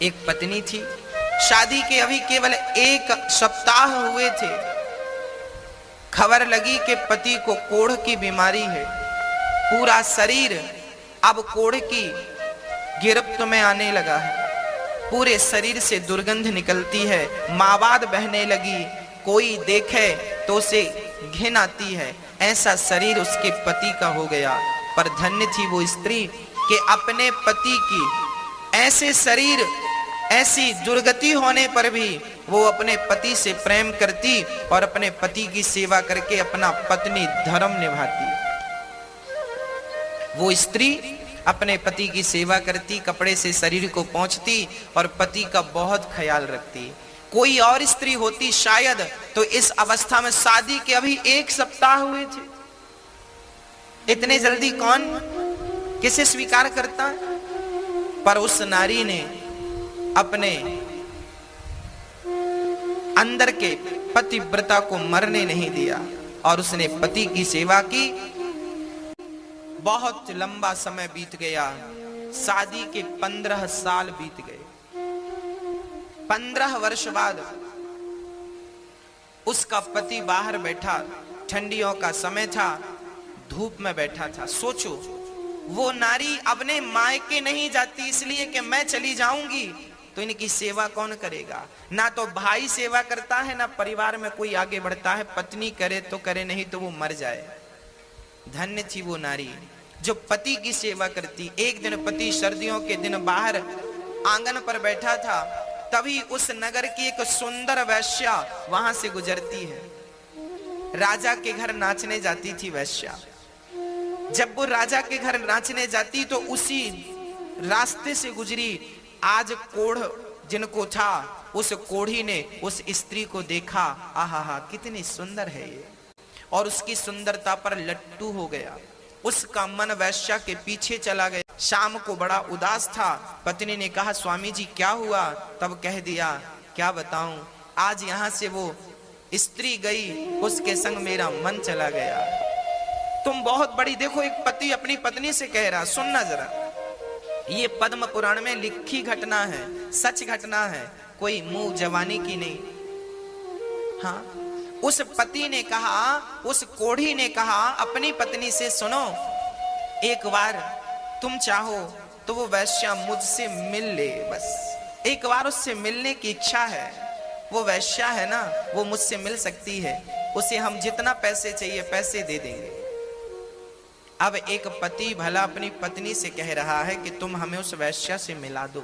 एक पत्नी थी, शादी के अभी केवल 1 सप्ताह हुए थे। खबर लगी कि पति को कोढ़ की बीमारी है। पूरा शरीर अब कोढ़ की गिरफ्त में आने लगा है। पूरे शरीर से दुर्गंध निकलती है, मावाद बहने लगी। कोई देखे तो उसे घिन आती है। ऐसा शरीर उसके पति का हो गया। पर धन्य थी वो स्त्री कि अपने पति की ऐसे शरीर, ऐसी दुर्गति होने पर भी वो अपने पति से प्रेम करती और अपने पति की सेवा करके अपना पत्नी धर्म निभाती। वो स्त्री अपने पति की सेवा करती, कपड़े से शरीर को पोंछती और पति का बहुत ख्याल रखती। कोई और स्त्री होती शायद तो इस अवस्था में, शादी के अभी 1 सप्ताह हुए थे, इतने जल्दी कौन किसे स्वीकार करता है? पर उस नारी ने अपने अंदर के पतिव्रता को मरने नहीं दिया और उसने पति की सेवा की। बहुत लंबा समय बीत गया। शादी के 15 साल बीत गए। 15 वर्ष बाद उसका पति बाहर बैठा, ठंडियों का समय था, धूप में बैठा था। सोचो, वो नारी अपने मायके नहीं जाती इसलिए कि मैं चली जाऊंगी तो इनकी सेवा कौन करेगा। ना तो भाई सेवा करता है, ना परिवार में कोई आगे बढ़ता है। पत्नी करे तो करे, नहीं तो वो मर जाए। धन्य थी वो नारी जो पति की सेवा करती। एक दिन पति सर्दियों के दिन बाहर आंगन पर बैठा था, तभी उस नगर की एक सुंदर वैश्या वहां से गुजरती है। राजा के घर नाचने जाती थी वैश्या। जब वो राजा के घर नाचने जाती तो उसी रास्ते से गुजरी। आज कोढ़ जिनको था, उस कोढ़ी ने उस स्त्री को देखा, आहा कितनी सुंदर है ये, और उसकी सुंदरता पर लट्टू हो गया। उसका मन वैश्या के पीछे चला गया। शाम को बड़ा उदास था। पत्नी ने कहा, स्वामी जी क्या हुआ? तब कह दिया, क्या बताऊं, आज यहां से वो स्त्री गई, उसके संग मेरा मन चला गया। तुम बहुत बड़ी, देखो एक पति अपनी पत्नी से कह रहा, सुनना जरा, ये पद्म पुराण में लिखी घटना है, सच घटना है, कोई मुंह जवानी की नहीं। हाँ, उस पति ने कहा, उस कोढ़ी ने कहा अपनी पत्नी से, सुनो, एक बार तुम चाहो तो वो वैश्या मुझसे मिल ले, बस एक बार उससे मिलने की इच्छा है। वो वैश्या है ना, वो मुझसे मिल सकती है, उसे हम जितना पैसे चाहिए पैसे दे देंगे। अब एक पति भला अपनी पत्नी से कह रहा है कि तुम हमें उस वैश्या से मिला दो।